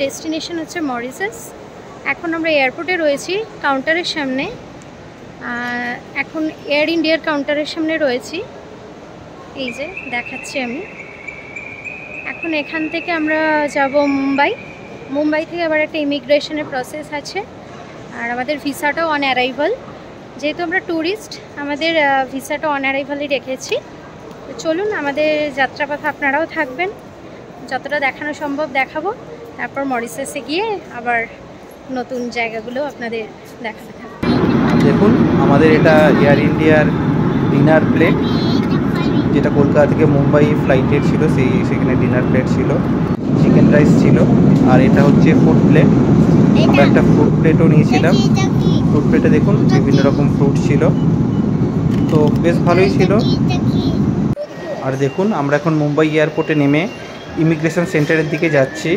Destination হচ্ছে Mauritius. এখন আমরা এয়ারপোর্টে রয়েছি, কাউন্টারের সামনে। এখন এয়ার ইন্ডিয়ার কাউন্টারের সামনে রয়েছি, এই যে দেখাচ্ছি আমি। এখন এখান থেকে আমরা যাব মুম্বাই থেকে আবার একটা ইমিগ্রেশনের প্রসেস আছে, আর আমাদের ভিসাটাও অন অ্যারাইভাল। যেহেতু আমরা ট্যুরিস্ট, আমাদের ভিসাটা অন অ্যারাইভালই রেখেছি। তো চলুন, আমাদের যাত্রাপথে আপনারাও থাকবেন, যতটা দেখানো সম্ভব দেখাবো। তারপর মরিশাসে গিয়ে আবার নতুন জায়গাগুলো আপনাদের দেখাতে থাকবো। দেখুন, আমাদের এটা এয়ার ইন্ডিয়ার ডিনার প্লেট, যেটা কলকাতা থেকে মুম্বাই ফ্লাইটের ছিল, সেখানে ডিনার প্লেট ছিল, চিকেন রাইস ছিল। আর এটা হচ্ছে ফুড প্লেট। আমরা একটা ফ্রুট প্লেটও নিয়েছিলাম। ফ্রুট প্লেটে দেখুন বিভিন্ন রকম ফ্রুট ছিল, তো বেশ ভালোই ছিল। আর দেখুন, আমরা এখন মুম্বাই এয়ারপোর্টে নেমে ইমিগ্রেশন সেন্টারের দিকে যাচ্ছি,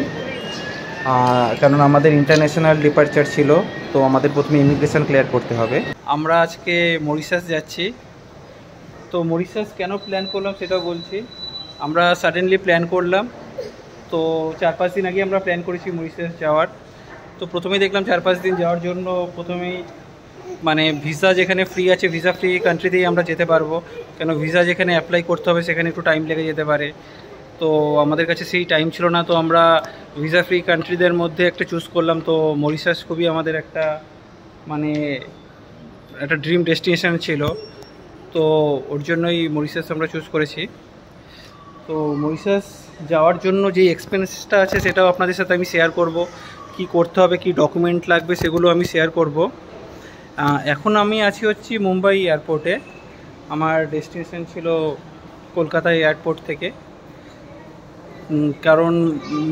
কারণ আমাদের ইন্টারন্যাশনাল ডিপারচার ছিল, তো আমাদের প্রথমে ইমিগ্রেশন ক্লিয়ার করতে হবে। আমরা আজকে মরিশাস যাচ্ছি। তো মরিশাস কেন প্ল্যান করলাম সেটাও বলছি। আমরা সাডেনলি প্ল্যান করলাম, তো 4-5 দিন আগে আমরা প্ল্যান করেছি মরিশাস যাওয়ার। তো প্রথমেই দেখলাম 4-5 দিন যাওয়ার জন্য প্রথমেই মানে ভিসা যেখানে ফ্রি আছে, ভিসা ফ্রি কান্ট্রিতেই আমরা যেতে পারবো, কেন ভিসা যেখানে অ্যাপ্লাই করতে হবে সেখানে একটু টাইম লেগে যেতে পারে। তো আমাদের কাছে সেই টাইম ছিল না, তো আমরা ভিসা ফ্রি কান্ট্রিদের মধ্যে একটা চুজ করলাম। তো মরিশাস খুবই আমাদের একটা মানে একটা ড্রিম ডেস্টিনেশন ছিল, তো ওর জন্যই মরিশাস আমরা চুজ করেছি। তো মরিশাস যাওয়ার জন্য যে এক্সপেন্সটা আছে সেটাও আপনাদের সাথে আমি শেয়ার করব, কি করতে হবে, কি ডকুমেন্ট লাগবে সেগুলো আমি শেয়ার করব। এখন আমি আছি হচ্ছি মুম্বাই এয়ারপোর্টে। আমার ডেস্টিনেশন ছিল কলকাতা এয়ারপোর্ট থেকে, কারণ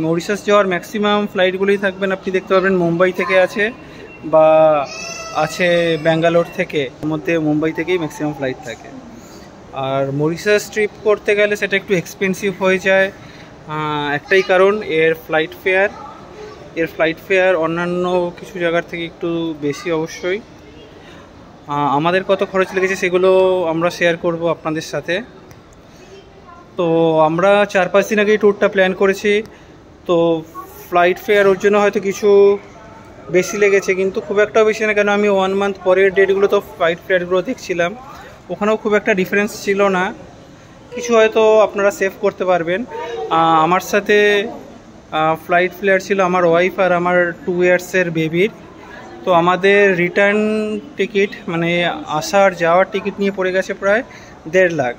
মরিশাস যাওয়ার ম্যাক্সিমাম ফ্লাইটগুলোই থাকবেন আপনি দেখতে পাবেন মুম্বাই থেকে আছে বা আছে ব্যাঙ্গালোর থেকে, এর মধ্যে মুম্বাই থেকেই ম্যাক্সিমাম ফ্লাইট থাকে। আর মরিশাস ট্রিপ করতে গেলে সেটা একটু এক্সপেন্সিভ হয়ে যায়, একটাই কারণ এর ফ্লাইট ফেয়ার অন্যান্য কিছু জায়গার থেকে একটু বেশি অবশ্যই। আমাদের কত খরচ লেগেছে সেগুলো আমরা শেয়ার করব আপনাদের সাথে। তো আমরা 4-5 দিন আগেই ট্যুরটা প্ল্যান করেছি, তো ফ্লাইট ফেয়ার ওর জন্য হয়তো কিছু বেশি লেগেছে, কিন্তু খুব একটাও বেশি না, কেন আমি 1 মান্থ পরের ডেটগুলো তো ফ্লাইট ফেয়ারগুলো দেখছিলাম, ওখানেও খুব একটা ডিফারেন্স ছিল না। কিছু হয়তো আপনারা সেভ করতে পারবেন। আমার সাথে ফ্লাইট ফেয়ার ছিল আমার ওয়াইফ আর আমার 2 ইয়ার্সের বেবির। তো আমাদের রিটার্ন টিকিট মানে আসার যাওয়ার টিকিট নিয়ে পড়ে গেছে প্রায় 1.5 লাখ,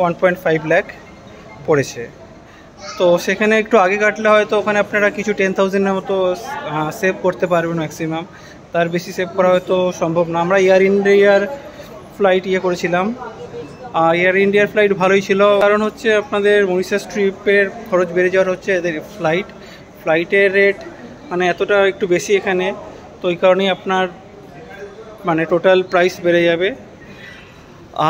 1.5 লাখ পড়েছে। তো সেখানে একটু আগে কাটলে হয়তো ওখানে আপনারা কিছু 10,000-এর মতো সেভ করতে পারবেন ম্যাক্সিমাম, তার বেশি সেভ করা হয়তো সম্ভব না। আমরা এয়ার ইন্ডিয়ার ফ্লাইট করেছিলাম। এয়ার ইন্ডিয়ার ফ্লাইট ভালোই ছিল, কারণ হচ্ছে আপনাদের মরিশাস ট্রিপের খরচ বেড়ে যাওয়ার হচ্ছে এদের ফ্লাইটের রেট মানে এতটা একটু বেশি এখানে, তো ওই কারণেই আপনার মানে টোটাল প্রাইস বেড়ে যাবে।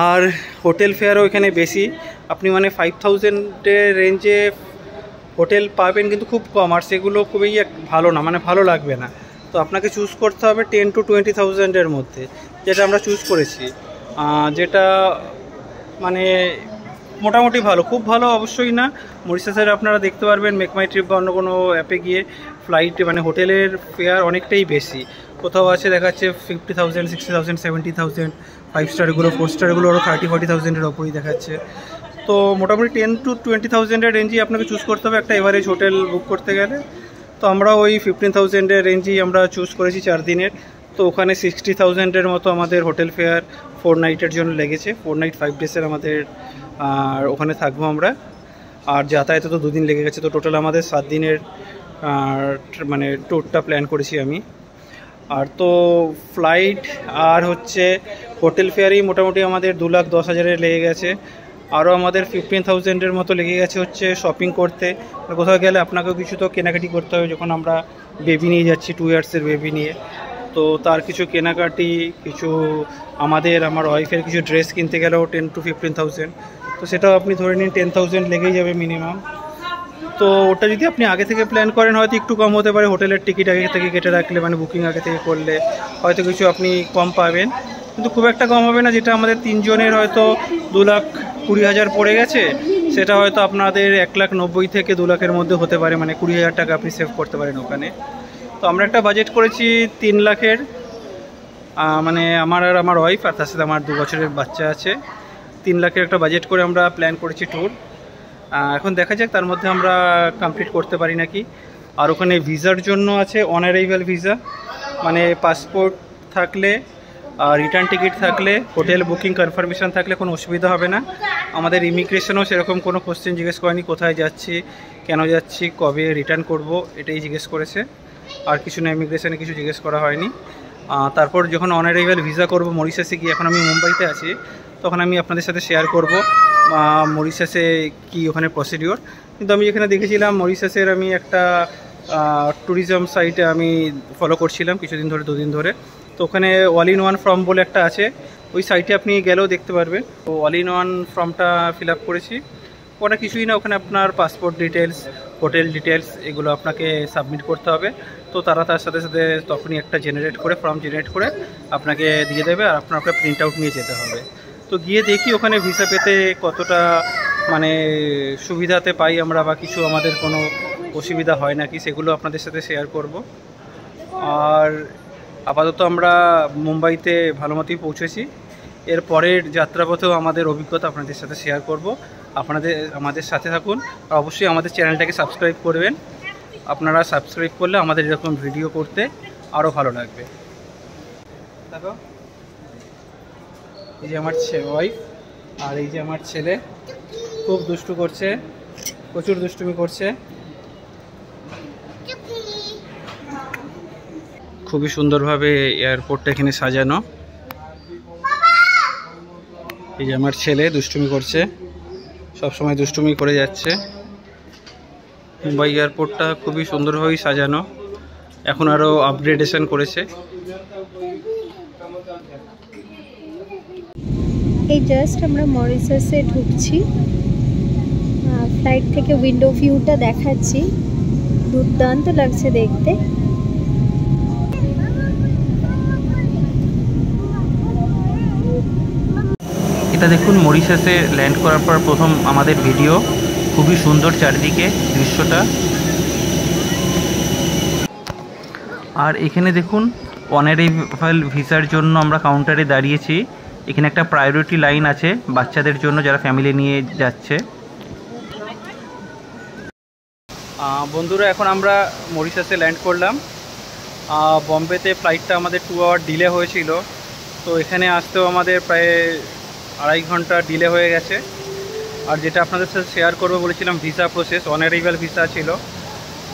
আর হোটেল ফেয়ারও এখানে বেশি, আপনি মানে 5,000-এর রেঞ্জে হোটেল পাবেন, কিন্তু খুব কম, আর সেগুলো খুবই ভালো না, মানে ভালো লাগবে না। তো আপনাকে চুজ করতে হবে 10 to 20,000-এর মধ্যে, যেটা আমরা চুজ করেছি, যেটা মানে মোটামুটি ভালো, খুব ভালো অবশ্যই না। মরিশাসের আপনারা দেখতে পারবেন মেক মাই ট্রিপ বা অন্য কোনো অ্যাপে গিয়ে ফ্লাইটে মানে হোটেলের ফেয়ার অনেকটাই বেশি, কোথাও আছে দেখাচ্ছে 50,000, 60,000, 70,000, 5 স্টারগুলো 4 স্টারগুলো আরও 30-40,000-এর ওপরই দেখাচ্ছে। তো মোটামুটি 10 to 20,000-এর রেঞ্জেই আপনাকে চুজ করতে হবে একটা এভারেজ হোটেল বুক করতে গেলে। তো আমরা ওই 15,000-এর রেঞ্জেই আমরা চুজ করেছি 4 দিনের। তো ওখানে 60,000-এর মতো আমাদের হোটেল ফেয়ার 4 নাইটের জন্য লেগেছে, 4 নাইট 5 ডেসের আমাদের, আর ওখানে থাকবো আমরা। আর যাতায়াতে তো 2 দিন লেগে গেছে, তো টোটাল আমাদের 7 দিনের মানে ট্যুরটা প্ল্যান করেছি আমি। আর তো ফ্লাইট আর হচ্ছে হোটেল ফেয়ারই মোটামুটি আমাদের 2,10,000-এর লেগে গেছে। আরও আমাদের 15,000-এর মতো লেগে গেছে হচ্ছে শপিং করতে। কোথাও গেলে আপনাকেও কিছু তো কেনাকাটি করতে হবে, যখন আমরা বেবি নিয়ে যাচ্ছি, 2 ইয়ার্সের বেবি নিয়ে, তো তার কিছু কেনাকাটি, কিছু আমার ওয়াইফের কিছু ড্রেস কিনতে গেলেও 10 to 15,000, তো সেটাও আপনি ধরে নিন 10,000 লেগেই যাবে মিনিমাম। তো ওটা যদি আপনি আগে থেকে প্ল্যান করেন হয়তো একটু কম হতে পারে, হোটেলের টিকিট আগে থেকে কেটে রাখলে মানে বুকিং আগে থেকে করলে হয়তো কিছু আপনি কম পাবেন, কিন্তু খুব একটা কম হবে না। যেটা আমাদের 3 জনের হয়তো 2,20,000 পড়ে গেছে, সেটা হয়তো আপনাদের 1,90,000 থেকে 2 লাখের মধ্যে হতে পারে, মানে 20,000 টাকা আপনি সেভ করতে পারেন ওখানে। তো আমরা একটা বাজেট করেছি 3 লাখের, মানে আমার আর আমার ওয়াইফ, আর তার সাথে আমার 2 বছরের বাচ্চা আছে। 3 লাখের একটা বাজেট করে আমরা প্ল্যান করেছি ট্যুর। এখন দেখা যাক তার মধ্যে আমরা কমপ্লিট করতে পারি নাকি। আর ওখানে ভিসার জন্য আছে অন অ্যারাইভাল ভিসা, মানে পাসপোর্ট থাকলে, রিটার্ন টিকিট থাকলে, হোটেল বুকিং কনফার্মেশন থাকলে কোনো অসুবিধা হবে না। আমাদের ইমিগ্রেশনও সেরকম কোনো কোশ্চেন জিজ্ঞেস করেনি, কোথায় যাচ্ছি, কেন যাচ্ছি, কবে রিটার্ন করব, এটাই জিজ্ঞেস করেছে। আর কিছু না, ইমিগ্রেশনে কিছু জিজ্ঞেস করা হয়নি। তারপর যখন অন অ্যারাইভাল ভিসা করব মরিশাসে গিয়ে, এখন আমি মুম্বাইতে আছি, তখন আমি আপনাদের সাথে শেয়ার করব মরিশাসে কি ওখানে প্রসিডিওর। কিন্তু আমি যেখানে দেখেছিলাম মরিশাসের, আমি একটা ট্যুরিজম সাইটে আমি ফলো করছিলাম কিছুদিন ধরে, 2 দিন ধরে। তো ওখানে অল ইন ওয়ান ফর্ম বলে একটা আছে, ওই সাইটে আপনি গেলেও দেখতে পারবেন। তো অল ইন ওয়ান ফর্মটা ফিল আপ করেছি। ওটা কিছুই না, ওখানে আপনার পাসপোর্ট ডিটেলস, হোটেল ডিটেলস এগুলো আপনাকে সাবমিট করতে হবে। তো তারা তার সাথে সাথে তখনই একটা ফর্ম জেনারেট করে আপনাকে দিয়ে দেবে, আর আপনাকে প্রিন্ট আউট নিয়ে যেতে হবে। তো গিয়ে দেখি ওখানে ভিসা পেতে কতটা মানে সুবিধাতে পাই আমরা, বা কিছু আমাদের কোনো অসুবিধা হয় নাকি, সেগুলো আপনাদের সাথে শেয়ার করব। আর আপাতত আমরা মুম্বাইতে ভালো মতোই পৌঁছেছি। এর পরের যাত্রাপথেও আমাদের অভিজ্ঞতা আপনাদের সাথে শেয়ার করব। আমাদের সাথে থাকুন, আর অবশ্যই আমাদের চ্যানেলটাকে সাবস্ক্রাইব করবেন। আপনারা সাবস্ক্রাইব করলে আমাদের এরকম ভিডিও করতে আরও ভালো লাগবে। দেখো, এই যে আমার ওয়াইফ, আর এই যে আমার ছেলে, খুব দুষ্টু করছে, প্রচুর দুষ্টুমি করছে। খুবই সুন্দরভাবে এয়ারপোর্টটা এখানে সাজানো। এই যে আমার ছেলে দুষ্টুমি করছে, সব সময় দুষ্টুমি করে যাচ্ছে। মুম্বাই এয়ারপোর্টটা খুবই সুন্দরভাবেই সাজানো, এখন আরও আপগ্রেডেশন করেছে। এই জাস্ট আমরা মরিশাসে ঢুকছি, ফ্লাইট থেকে উইন্ডো ভিউটা দেখাচ্ছি, দুর্দান্ত লাগছে দেখতে। এটা দেখুন, মরিশাসে ল্যান্ড করার পর প্রথম আমাদের ভিডিও। খুবই সুন্দর চারিদিকে দৃশ্যটা। আর এখানে দেখুন, অন অ্যারাইভাল ভিসার জন্য আমরা কাউন্টারে দাঁড়িয়েছি। এখানে একটা প্রায়োরিটি লাইন আছে বাচ্চাদের জন্য, যারা ফ্যামিলি নিয়ে যাচ্ছে। বন্ধুরা, এখন আমরা মরিশাসে ল্যান্ড করলাম। বম্বেতে ফ্লাইটটা আমাদের 2 আওয়ার ডিলে হয়েছিল, তো এখানে আসতেও আমাদের প্রায় 2.5 ঘন্টা ডিলে হয়ে গেছে। আর যেটা আপনাদের সাথে শেয়ার করবো বলেছিলাম, visa process, on arrival visa ছিল।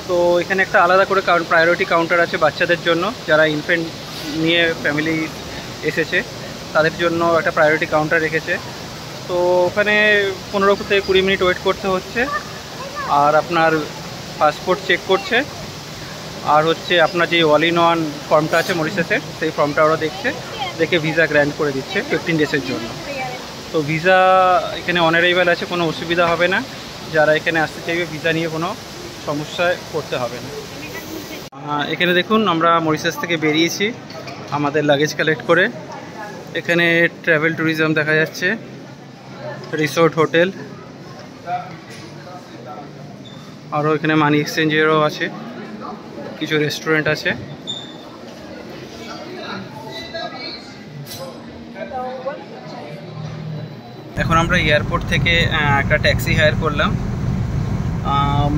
তো এখানে একটা আলাদা করে প্রায়োরিটি কাউন্টার আছে বাচ্চাদের জন্য, যারা ইনফ্যান্ট নিয়ে ফ্যামিলি এসেছে তাদের জন্য একটা প্রায়োরিটি কাউন্টার রেখেছে। তো ওখানে 15 থেকে 20 মিনিট ওয়েট করতে হচ্ছে। আর আপনার পাসপোর্ট চেক করছে, আর হচ্ছে আপনার যে অল ইন ওয়ান ফর্মটা আছে মরিশাসের, সেই ফর্মটা ওরা দেখে ভিসা গ্র্যান্ট করে দিচ্ছে 15 ডেজের জন্য। তো ভিসা এখানে অন অ্যারাইভাল আছে, কোনো অসুবিধা হবে না। যারা এখানে আসতে চাইবে ভিসা নিয়ে কোনো সমস্যায় পড়তে হবে না। এখানে দেখুন, আমরা মরিশাস থেকে বেরিয়েছি আমাদের লাগেজ কালেক্ট করে। এখানে ট্রাভেল ট্যুরিজম দেখা যাচ্ছে, রিসোর্ট, হোটেল, আরও এখানে মানি এক্সচেঞ্জেরও আছে, কিছু রেস্টুরেন্ট আছে। এখন আমরা এয়ারপোর্ট থেকে একটা ট্যাক্সি হায়ার করলাম।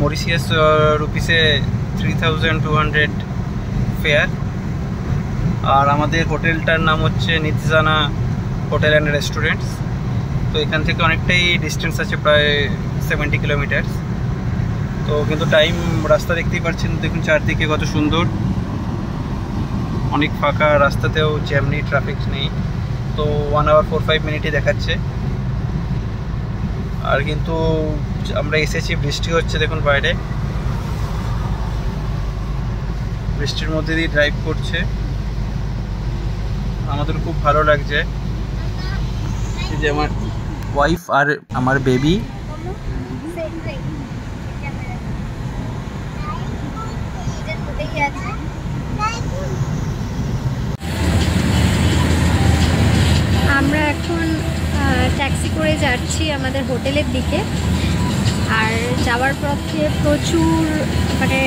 মরিশিয়াস রুপিসে 3200 ফেয়ার। আর আমাদের হোটেলটার নাম হচ্ছে নিতজানা হোটেল অ্যান্ড রেস্টুরেন্টস। তো এখান থেকে অনেকটাই ডিস্টেন্স আছে, প্রায় 70 কিলোমিটার। তো কিন্তু টাইম, রাস্তা দেখতেই পাচ্ছেন, দেখুন চারদিকে কত সুন্দর, অনেক ফাঁকা, রাস্তাতেও জ্যাম নেই, ট্রাফিক নেই। তো 1 আওয়ার 45 মিনিটই দেখাচ্ছে। আর কিন্তু আমরা এসেছি, বৃষ্টি হচ্ছে, দেখুন বাইরে বৃষ্টির মধ্যে দিয়ে ড্রাইভ করছে, আমাদের খুব ভালো লাগছে। এই যে আমার ওয়াইফ আর আমার বেবি। আমরা এখন ট্যাক্সি করে যাচ্ছি আমাদের হোটেলের দিকে। আর যাওয়ার পথে প্রচুর মানে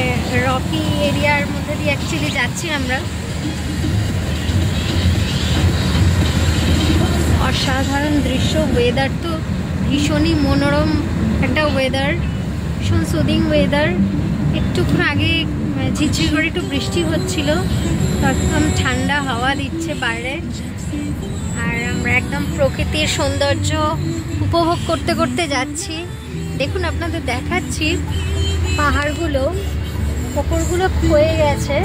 রকি এরিয়ার মধ্যে দিয়ে অ্যাকচুয়ালি যাচ্ছি আমরা। অসাধারণ দৃশ্য, ওয়েদার তো ভীষণই মনোরম একটা ওয়েদার, ভীষণ সুদিং ওয়েদার। একটুক্ষণ আগে ঝিরঝির করে একটু বৃষ্টি হচ্ছিল, একদম ঠান্ডা হাওয়া দিচ্ছে বাইরে, আর আমরা একদম প্রকৃতির সৌন্দর্য উপভোগ করতে করতে যাচ্ছি। দেখুন আপনাদের দেখাচ্ছি পাহাড়গুলো, পুকুরগুলো ক্ষয়ে গেছে,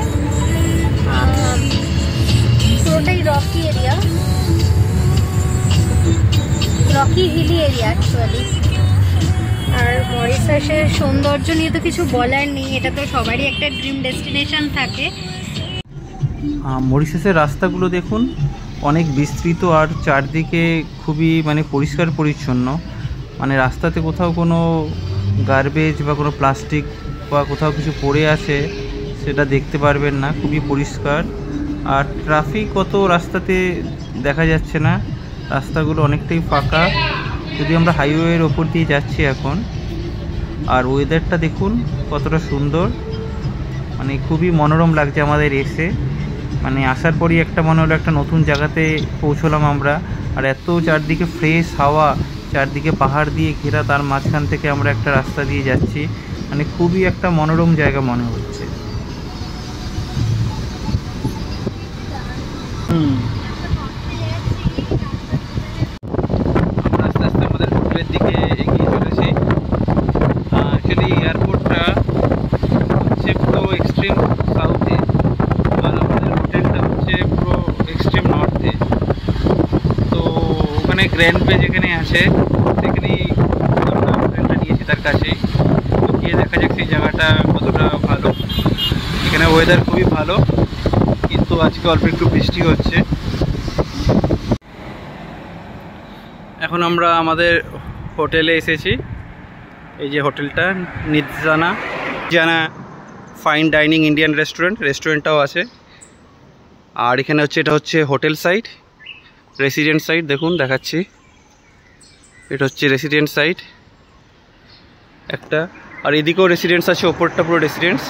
পুরোটাই rocky area, rocky hilly area actually. আর মরিশাসের সৌন্দর্য নিয়ে তো কিছু বলার নেই, এটা তো সবারই একটা ড্রিম ডেস্টিনেশন থাকে। মরিশাসের রাস্তাগুলো দেখুন অনেক বিস্তৃত আর চারদিকে খুবই মানে পরিষ্কার পরিচ্ছন্ন, মানে রাস্তাতে কোথাও কোনো গার্বেজ বা কোনো প্লাস্টিক বা কোথাও কিছু পড়ে আছে সেটা দেখতে পারবেন না, খুবই পরিষ্কার। আর ট্রাফিক কত রাস্তাতে দেখা যাচ্ছে না, রাস্তাগুলো অনেকটাই ফাঁকা, যদি আমরা হাইওয়ের ওপর দিয়ে যাচ্ছি এখন। আর ওয়েদারটা দেখুন কতটা সুন্দর, মানে খুবই মনোরম লাগছে আমাদের এসে, মানে আসার পরই একটা মনে হলো একটা নতুন জায়গাতে পৌঁছলাম আমরা। আর এত চারদিকে ফ্রেশ হাওয়া, চারদিকে পাহাড় দিয়ে ঘেরা, তার মাঝখান থেকে আমরা একটা রাস্তা দিয়ে যাচ্ছি, মানে খুবই একটা মনোরম জায়গা মনে হচ্ছে। আমরা আস্তে আস্তে আমাদের হোটেলের দিকে এগিয়ে চলেছি। অ্যাকচুয়ালি এয়ারপোর্টটা হচ্ছে পুরো এক্সট্রিম সাউথে, আর আমাদের হোটেলটা হচ্ছে পুরো এক্সট্রিম নর্থে। তো ওখানে গ্র্যান্ড পে যেখানে আছে সেখানেই আমরা হোটেলটা নিয়েছি, তার কাছেই। তো গিয়ে দেখা যাক সেই জায়গাটা কতটা ভালো। এখানে ওয়েদার খুবই ভালো, কিন্তু আজকে অল্প একটু বৃষ্টি হচ্ছে। এখন আমরা আমাদের হোটেলে এসেছি, এই যে হোটেলটা নির্জানা ফাইন ডাইনিং ইন্ডিয়ান রেস্টুরেন্টটাও আছে। আর এখানে হচ্ছে, এটা হচ্ছে হোটেল সাইড, রেসিডেন্ট সাইড, দেখুন দেখাচ্ছি, এটা হচ্ছে রেসিডেন্ট সাইড একটা, আর এদিকেও রেসিডেন্টস আছে, ওপরটা পুরো রেসিডেন্টস।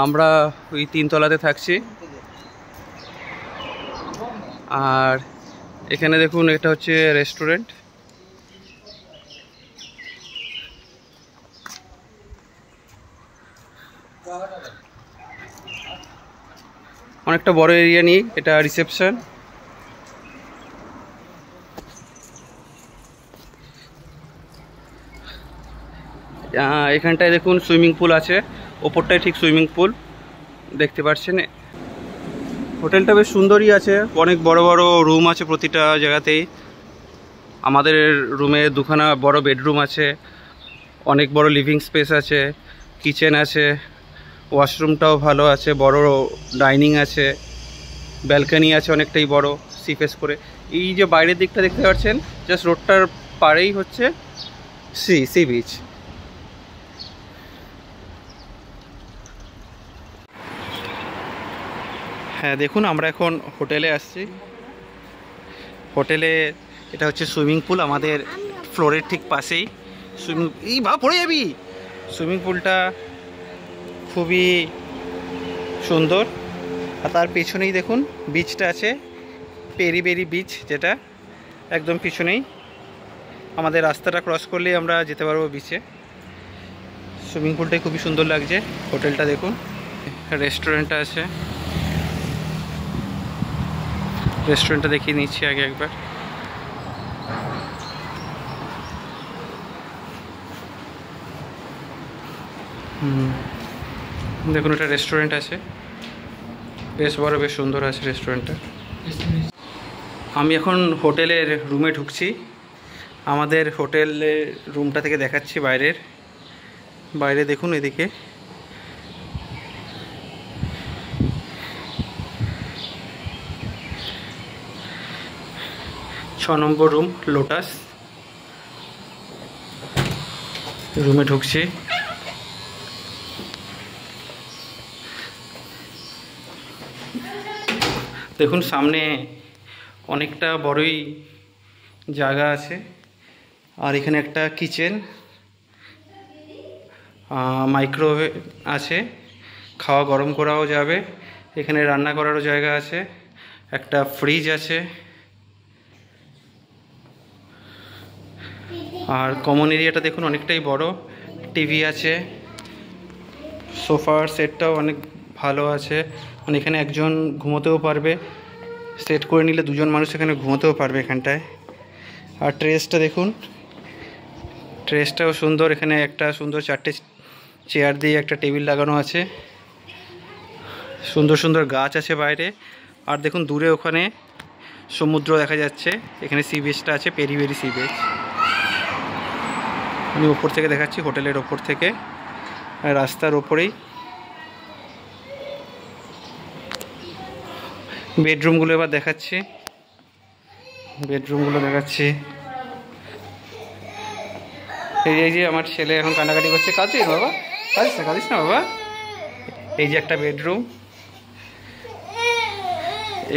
আমরা ওই 3 তলাতে থাকছি। আর এখানে দেখুন এটা হচ্ছে রেস্টুরেন্ট। অনেকটা বড় এরিয়া নিয়ে এটা রিসেপশন। এখানটায় দেখুন সুইমিং পুল আছে, ওপরটায় ঠিক সুইমিং পুল দেখতে পাচ্ছেন। হোটেলটা বেশ সুন্দরই আছে, অনেক বড় বড় রুম আছে প্রতিটা জায়গাতেই। আমাদের রুমে 2খানা বড় বেডরুম আছে, অনেক বড় লিভিং স্পেস আছে, কিচেন আছে, ওয়াশরুমটাও ভালো আছে, বড় ডাইনিং আছে, ব্যালকনি আছে অনেকটাই বড় সি ফেস করে। এই যে বাইরের দিকটা দেখতে পাচ্ছেন, জাস্ট রোডটার পাড়েই হচ্ছে সি বিচ। হ্যাঁ দেখুন, আমরা এখন হোটেলে আসছি। হোটেলে এটা হচ্ছে সুইমিং পুল, আমাদের ফ্লোরের ঠিক পাশেই সুইমিং। এই বা পড়ে যাবি। সুইমিং পুলটা খুবই সুন্দর, আর তার পেছনেই দেখুন বিচটা আছে, পেরি বিচ, যেটা একদম পিছনেই। আমাদের রাস্তাটা ক্রস করলেই আমরা যেতে পারবো বিচে। সুইমিং পুলটাই খুবই সুন্দর লাগছে। হোটেলটা দেখুন, রেস্টুরেন্টটা আছে, রেস্টুরেন্টটা দেখিয়ে নিচ্ছি আগে একবার। দেখুন এটা রেস্টুরেন্ট আছে, বেশ বড়, বেশ সুন্দর আছে রেস্টুরেন্টটা। আমি এখন হোটেলের রুমে ঢুকছি। আমাদের হোটেলের রুমটা থেকে দেখাচ্ছি বাইরে দেখুন, এদিকে ছ নম্বর রুম, লোটাস। রুমে ঢুকছি। দেখুন সামনে অনেকটা বড়ই জায়গা আছে, আর এখানে একটা কিচেন, মাইক্রোওয়েভ আছে, খাওয়া গরম করাও যাবে। এখানে রান্না করারও জায়গা আছে, একটা ফ্রিজ আছে। আর কমন এরিয়াটা দেখুন অনেকটাই বড়, টিভি আছে, সোফার সেটটাও অনেক ভালো আছে, মানে এখানে একজন ঘুমোতেও পারবে, সেট করে নিলে দুজন মানুষ এখানে ঘুমোতেও পারবে এখানটায়। আর ট্রেসটা দেখুন, ট্রেসটাও সুন্দর, এখানে একটা সুন্দর 4টে চেয়ার দিয়ে একটা টেবিল লাগানো আছে, সুন্দর সুন্দর গাছ আছে বাইরে। আর দেখুন দূরে ওখানে সমুদ্র দেখা যাচ্ছে, এখানে সি বিচটা আছে, পেরিবেরি সি বিচ। আমি ওপর থেকে দেখাচ্ছি, হোটেলের ওপর থেকে, রাস্তার ওপরেই। বেডরুমগুলো এবার দেখাচ্ছি, বেডরুমগুলো দেখাচ্ছি। এই যে আমার ছেলে এখন কান্নাকাটি করছে, কাঁদছিস বাবা? কাঁদিস না বাবা। এই যে একটা বেডরুম,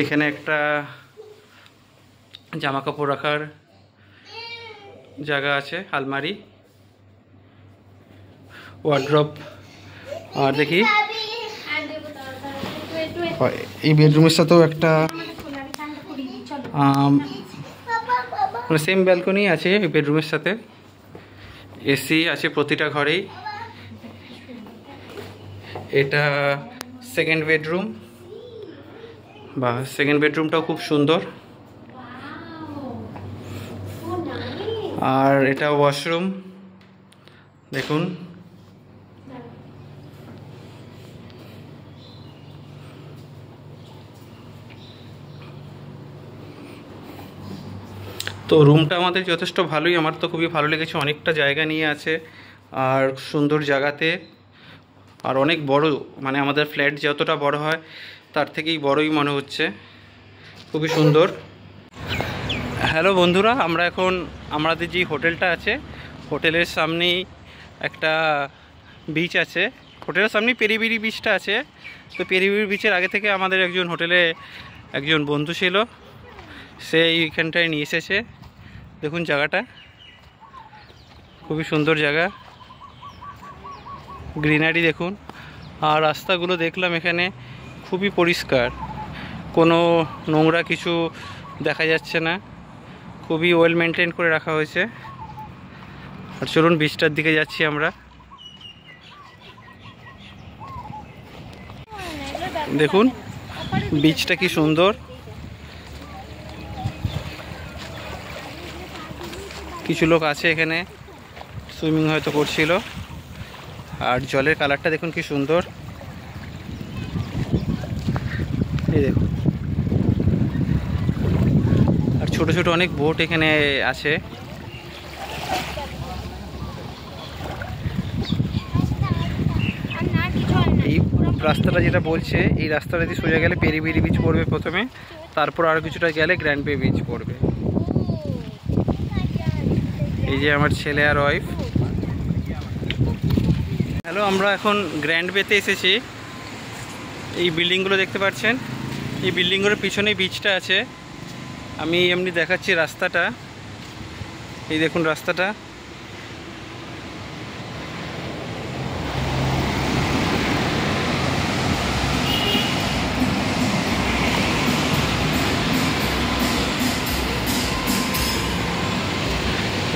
এখানে একটা জামা কাপড় রাখার জায়গা আছে, আলমারি, ওয়ার্ড্রপ। আর দেখি এই বেডরুমের সাথেও একটা মানে সেম ব্যালকনি আছে এই বেডরুমের সাথে, এসি আছে প্রতিটা ঘরেই। এটা সেকেন্ড বেডরুম, বা সেকেন্ড বেডরুমটাও খুব সুন্দর। আর এটা ওয়াশরুম দেখুন। তো রুমটা আমাদের যথেষ্ট ভালোই, আমার তো খুবই ভালো লেগেছে, অনেকটা জায়গা নিয়ে আছে আর সুন্দর জায়গাতে, আর অনেক বড়, মানে আমাদের ফ্ল্যাট যতটা বড় হয় তার থেকেই বড়ই মনে হচ্ছে, খুবই সুন্দর। হ্যালো বন্ধুরা, আমরা এখন আমাদের যে হোটেলটা আছে, হোটেলের সামনেই একটা বিচ আছে, হোটেলের সামনেই পেরিবেরি বিচটা আছে। তো পেরিবেরি বিচের আগে থেকে আমাদের একজন হোটেলে একজন বন্ধু ছিল, সে এইখানটায় নিয়ে এসেছে। দেখুন জায়গাটা খুবই সুন্দর জায়গা, গ্রিনারি দেখুন। আর রাস্তাগুলো দেখলাম এখানে খুবই পরিষ্কার, কোনো নোংরা কিছু দেখা যাচ্ছে না, খুবই ওয়েল মেনটেন করে রাখা হয়েছে। আর চলুন বিচটার দিকে যাচ্ছি আমরা। দেখুন বিচটা কি সুন্দর, কিছু লোক আছে এখানে সুইমিং হয়তো করছিল। আর জলের কালারটা দেখুন কি সুন্দর, এই দেখুন। আর ছোট ছোট অনেক বোট এখানে আছে। এই রাস্তাটা যেটা বলছে, এই রাস্তাটা দিয়ে সোজা গেলে পেরিবেরি বিচ পড়বে প্রথমে, তারপর আরও কিছুটা গেলে গ্র্যান্ড বে বিচ পড়বে। এই যে আমার ছেলে আর ওয়াইফ। হ্যালো, আমরা এখন গ্র্যান্ড বেতে এসেছি। এই বিল্ডিংগুলো দেখতে পাচ্ছেন, এই বিল্ডিংগুলোর পিছনেই বিচটা আছে। আমি এমনি দেখাচ্ছি রাস্তাটা, এই দেখুন রাস্তাটা।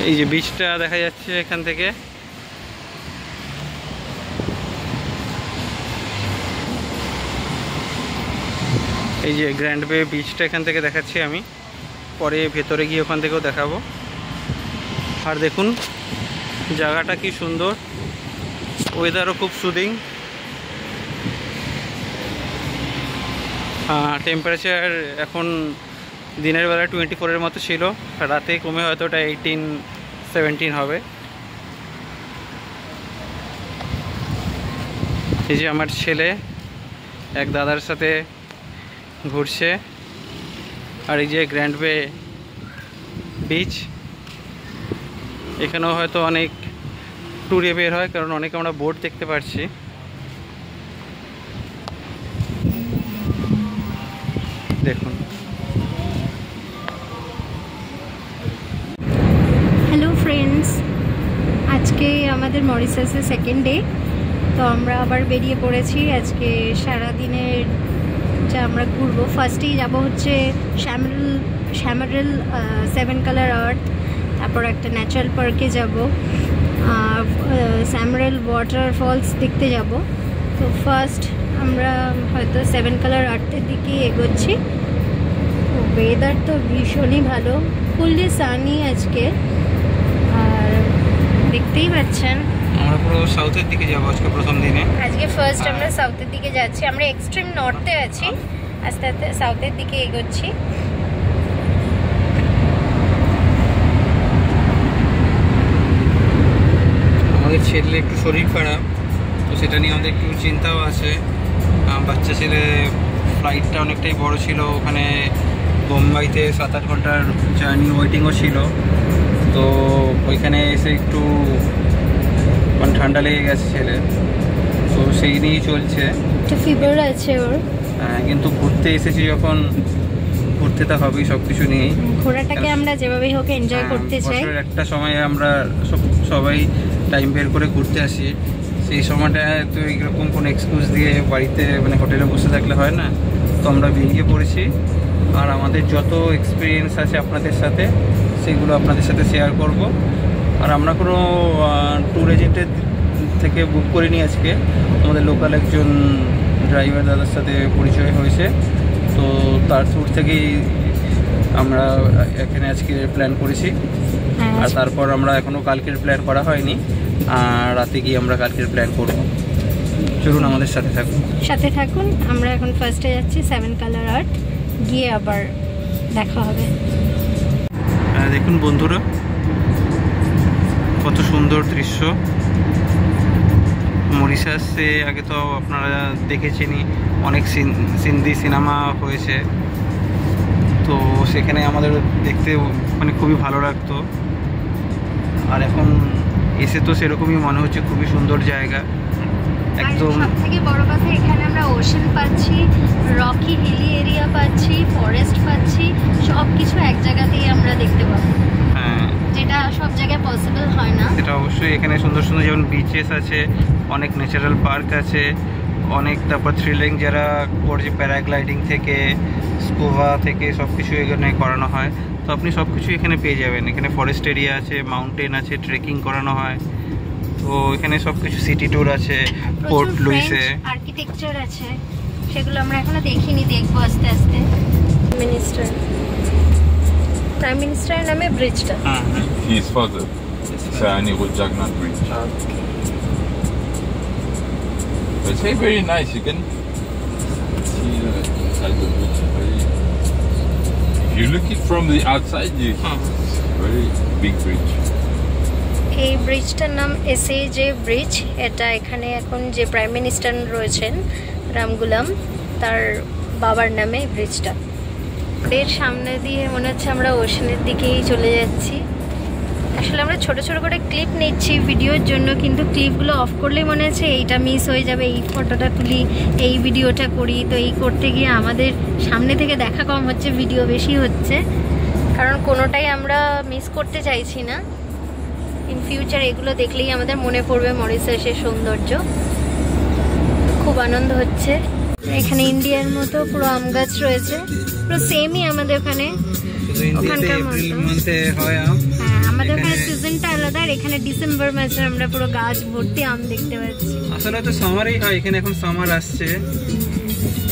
এই যে বিচটা দেখা যাচ্ছে এখান থেকে। এই যে গ্র্যান্ড বে বিচটা এখান থেকে দেখাচ্ছি আমি, পরে ভেতরে গিয়ে ওখান থেকেও দেখাবো। আর দেখুন জায়গাটা কি সুন্দর, ওয়েদারও খুব সুদিং। টেম্পারেচার এখন দিনের বেলায় 24-এর মতো ছিল, রাতে কমে হয়তো ওটা 18-17 হবে। এই যে আমার ছেলে এক দাদার সাথে ঘুরছে। আর এই যে গ্র্যান্ড বে বিচ, এখানেও হয়তো অনেক ট্যুরে বের হয়, কারণ অনেক আমরা বোট দেখতে পাচ্ছি। দেখুন। হ্যালো ফ্রেন্ড, আজকে আমাদের মরিশাসের সেকেন্ড ডে, তো আমরা আবার বেরিয়ে পড়েছি। আজকে সারাদিনের যা আমরা ঘুরবো, ফার্স্টেই যাব হচ্ছে শ্যামারেল 7 কালার আর্থ, তারপর একটা ন্যাচারাল পার্কে যাব, শ্যামারেল ওয়াটারফলস দেখতে যাব। তো ফার্স্ট আমরা হয়তো 7 কালার আর্থের দিকে এগোচ্ছি। তো ওয়েদার তো ভীষণই ভালো, ফুললি সানি আজকে, আর দেখতেই পাচ্ছেন আমরা পুরো সাউথের দিকে যাবো আজকে প্রথম দিনে। আজকে ফার্স্ট আমরা সাউথের দিকে যাচ্ছি। আমরা এক্সট্রিম নর্থে আছি, আস্তে আস্তে সাউথের দিকে এগোচ্ছি। আমাদের ছেলে একটু শরীর খারাপ, তো সেটা নিয়ে আমাদের একটু চিন্তাও আছে। বাচ্চা ছেলে ফ্লাইটটা অনেকটাই বড় ছিল, ওখানে বোম্বাইতে 7-8 ঘন্টার জার্নি ওয়েটিংও ছিল। তো ওইখানে এসে একটু মানে ঠান্ডা লেগে গেছে ছেলে, তো সেই নিয়েই চলছে। একটু ফিভার আছে ওর। কিন্তু ঘুরতে এসেছি যখন, ঘুরতে তো হবেই সব কিছু নিয়েই। ঘোরাটাকে আমরা যেভাবেই হোক এনজয় করতে চাই। বছরের একটা সময় আমরা সবাই টাইম বের করে ঘুরতে আসি, সেই সময়টা তো এইরকম কোনো এক্সকিউজ দিয়ে বাড়িতে মানে হোটেলে বসে থাকলে হয় না। তো আমরা বেরিয়ে পড়েছি, আর আমাদের যত এক্সপিরিয়েন্স আছে আপনাদের সাথে সেগুলো আপনাদের সাথে শেয়ার করব। আর আমরা কোনো ট্যুর এজেন্টের থেকে বুক করিনি আজকে, আমাদের লোকাল একজন ড্রাইভার দাদার সাথে পরিচয় হয়েছে, তো তার ট্যুর থেকেই আমরা এখানে আজকে প্ল্যান করেছি। আর তারপর আমরা এখনও কালকের প্ল্যান করা হয়নি, আর রাতে গিয়ে আমরা কালকের প্ল্যান করব। চলুন আমাদের সাথে থাকুন। আমরা এখন ফার্স্টে যাচ্ছি 7 কালার আর্থ, গিয়ে আবার দেখা হবে। দেখুন বন্ধুরা, কত সুন্দর দৃশ্য। মরিশাসে আগে তো আপনারা দেখেছেনই, অনেক সিন্ধি সিনেমা হয়েছে, তো সেখানে আমাদের দেখতে মানে খুবই ভালো লাগতো। আর এখন এসে তো সেরকমই মনে হচ্ছে, খুবই সুন্দর জায়গা একদম। সবথেকে বড় কথা, এখানে আমরা ওশেন পাচ্ছি, রকি হিলি এরিয়া পাচ্ছি, ফরেস্ট পাচ্ছি, সব কিছু এক জায়গাতেই আমরা দেখতে পাবো। হ্যাঁ, যেটা সব জায়গায় পসিবল হয় না। সেটা অবশ্যই। এখানে সুন্দর সুন্দর যেমন বিচেস আছে, অনেক ন্যাচারাল পার্ক আছে, অনেক, তারপর থ্রিলিং যারা করছে প্যারাগ্লাইডিং থেকে স্কুবা থেকে সব কিছু এখানে করানো হয়। তো আপনি সব কিছু এখানে পেয়ে যাবেন। এখানে ফরেস্ট এরিয়া আছে, মাউন্টেন আছে, ট্রেকিং করানো হয়। তো এখানে সব কিছু, সিটি ট্যুর আছে, পোর্ট লুইসে আর্কিটেকচার আছে, সেগুলো আমরা এখনো দেখিনি, দেখবো আস্তে আস্তে। প্রাইম মিনিস্টারের নামে ব্রিজটা। His father, Nehru Jagannath Bridge. It's very nice. You can see inside the bridge. If you look it from the outside, it's a very big bridge. এই ব্রিজটার নাম এসএজে ব্রিজ। এটা এখানে এখন যে প্রাইম মিনিস্টার রয়েছেন রামগুলাম, তার বাবার নামে ব্রিজটা। এর সামনে দিয়ে মনে হচ্ছে আমরা ওশানের দিকেই চলে যাচ্ছি। আসলে আমরা ছোট ছোট করে ক্লিপ নিচ্ছি ভিডিওর জন্য, কিন্তু ক্লিপগুলো অফ করলেই মনে হচ্ছে এইটা মিস হয়ে যাবে, এই ফটোটা তুলি, এই ভিডিওটা করি। তো এই করতে গিয়ে আমাদের সামনে থেকে দেখা কম হচ্ছে, ভিডিও বেশি হচ্ছে, কারণ কোনোটাই আমরা মিস করতে চাইছি না। ইন ফিউচার এগুলো দেখলেই আমাদের মনে পড়বে মরিশাসের সৌন্দর্য। খুব আনন্দ হচ্ছে। এখানে ইন্ডিয়ার মতো পুরো আম গাছ রয়েছে, পুরো সেমই আমাদের ওখানে ওখানকার মতো। হ্যাঁ, আমাদের ওখানে সিজনটা আলাদা, আর এখানে ডিসেম্বর মাসে আমরা পুরো গাছ ভর্তি আম দেখতে পাচ্ছি। আসলে তো সামারই হয়, এখানে এখন সামার আসছে,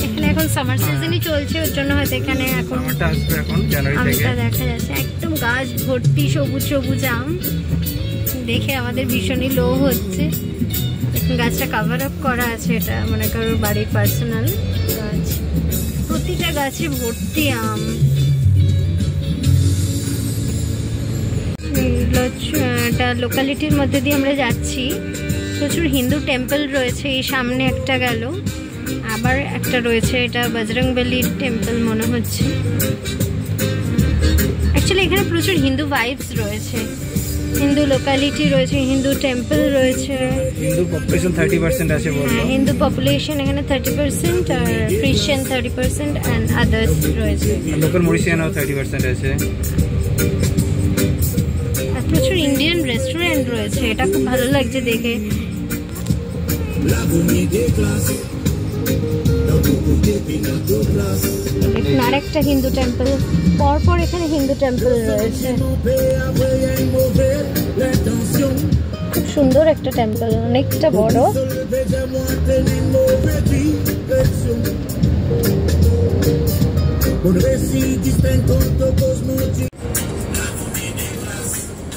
এখানে এখন সামার সিজনই চলছে, ওর জন্য হয়তো এখানে এখন সামারটা আসবে, এখন জানুয়ারি থেকে আমটা দেখা যাচ্ছে। একদম গাছ ভর্তি সবুজ সবুজ আম, দেখে আমাদের ভীষণই লো হচ্ছে। গাছটা কাভার আপ করা আছে, এটা মনে করো বাড়ির পার্সোনাল গাছ। প্রতিটা গাছে ভর্তি আম। একটা লোকালিটির মধ্যে দিয়ে আমরা যাচ্ছি, প্রচুর হিন্দু টেম্পল রয়েছে। এই সামনে একটা গেল, আবার একটা রয়েছে, এটা বজরংবলীর টেম্পল মনে হচ্ছে। অ্যাকচুয়ালি এখানে প্রচুর হিন্দু ভাইবস রয়েছে, হিন্দু লোকালিটি রয়েছে, হিন্দু টেম্পল রয়েছে। হিন্দু পপুলেশন 30% আছে বললো। হিন্দু পপুলেশন এখানে 30%, আর খ্রিস্টান 30% অ্যান্ড আদার্স রয়েছে। লোকাল মরিশিয়ানও 30% আছে। প্রচুর ইন্ডিয়ান রেস্টুরেন্ট রয়েছে, এটা খুব ভালো লাগছে দেখে। আরেকটা হিন্দু টেম্পল, পরপর এখানে হিন্দু টেম্পল রয়েছে। খুব সুন্দর একটা টেম্পল, অনেকটা বড়।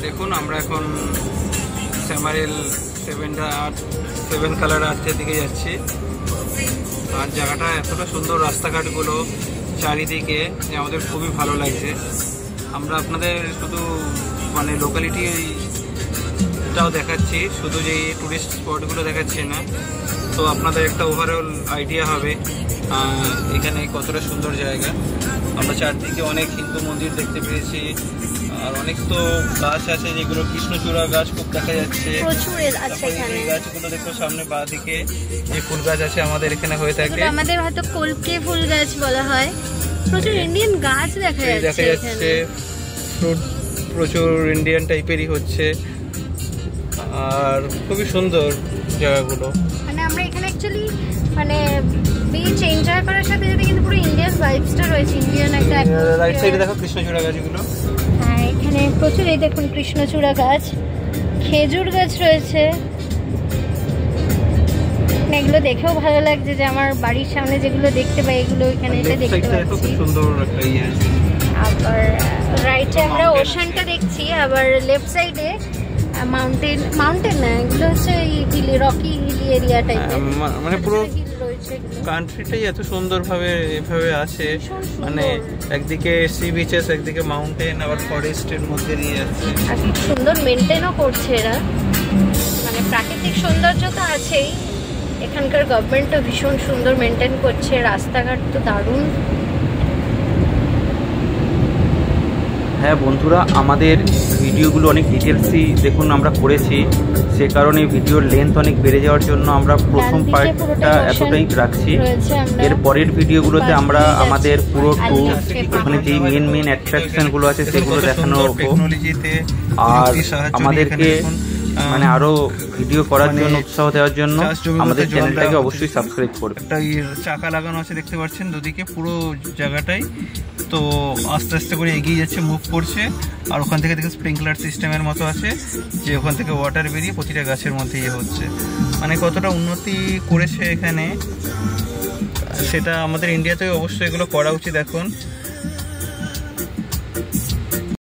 দেখুন আমরা এখন স্যামারেল 7 কালার আর্চের দিকে যাচ্ছি। আর জায়গাটা এতটা সুন্দর, রাস্তাঘাটগুলো চারিদিকে, যে আমাদের খুবই ভালো লাগছে। আমরা আপনাদের শুধু মানে লোকালিটিটাও দেখাচ্ছি, শুধু যে টুরিস্ট স্পটগুলো দেখাচ্ছি না। তো আপনাদের একটা ওভারঅল আইডিয়া হবে এখানে কতটা সুন্দর জায়গা। আমরা চারদিকে অনেক হিন্দু মন্দির দেখতে পেয়েছি, আর অনেক তো গাছ আছে যেগুলো কৃষ্ণচূড়া গাছ খুব দেখা যাচ্ছে। এই গাছগুলো দেখো সামনে বাঁ দিকে যে ফুল গাছ আছে আমাদের এখানে হয়ে থাকে, আমাদের হয়তো কলকে ফুল গাছ বলা হয়। প্রচুর ইন্ডিয়ান গাছ দেখা যাচ্ছে, ফ্রুট প্রচুর ইন্ডিয়ান টাইপেরই হচ্ছে, আর খুবই সুন্দর জায়গাগুলো। মানে আমরা এখানে অ্যাকচুয়ালি মানে বিচ এনজয় করার সাথে সাথে কিন্তু পুরো ইন্ডিয়ান ভাইবসটা রয়েছে। ইন্ডিয়ান একটা রাইট সাইডে দেখো কৃষ্ণচূড়া গাছগুলো। হ্যাঁ, এখানে প্রচুর, এই দেখুন কৃষ্ণচূড়া গাছ, খেজুর গাছ রয়েছে। এগুলো দেখেও ভালো লাগছে যে আমার বাড়ির সামনে যেগুলো দেখতে পাই এগুলো এখানে এসে দেখতে পাচ্ছি। খুব সুন্দর একটা ইয়ে আছে। আবার রাইটে আমরা ওশানটা দেখছি, আবার লেফট সাইডে মাউন্টেন না, এগুলো হচ্ছে রকি হিলি এরিয়া টাইপের। মানে পুরো কান্ট্রিটাই এত সুন্দরভাবে এভাবে আছে, মানে একদিকে সি বিচেস, একদিকে মাউন্টেন, আবার ফরেস্টের মধ্যে দিয়ে আছে। আর খুব সুন্দর মেনটেনও করছে এরা, মানে প্রাকৃতিক সৌন্দর্য তো আছেই, এখানকার গভর্নমেন্টও ভীষণ সুন্দর মেনটেন করছে, রাস্তাঘাট তো দারুণ। হ্যাঁ বন্ধুরা, আমাদের ভিডিওগুলো অনেক ডিটেলসই দেখুন আমরা করেছি, সে কারণে ভিডিওর লেন্থ অনেক বেড়ে যাওয়ার জন্য আমরা প্রথম পার্টটা এতটাই রাখছি। এর পরের ভিডিওগুলোতে আমরা আমাদের পুরো ট্যুর, ওখানে যেই মেন অ্যাট্রাকশনগুলো আছে সেগুলো দেখানো হবে। আর আমাদেরকে মানে আরো ভিডিও করার জন্য, উৎসাহ দেওয়ার জন্য আমাদের চ্যানেলটাকে অবশ্যই সাবস্ক্রাইব করবেন। একটা চাকা লাগানো আছে দেখতে পাচ্ছেন দুদিকে পুরো জায়গাটাই, তো আস্তে আস্তে করে এগিয়ে যাচ্ছে, মুভ করছে। আর ওখান থেকে দেখে স্প্রিংকলার সিস্টেমের মতো আছে, যে ওখান থেকে ওয়াটার বেরিয়ে প্রতিটা গাছের মধ্যে ইয়ে হচ্ছে। মানে কতটা উন্নতি করেছে এখানে, সেটা আমাদের ইন্ডিয়াতেও অবশ্যই এগুলো করা উচিত এখন।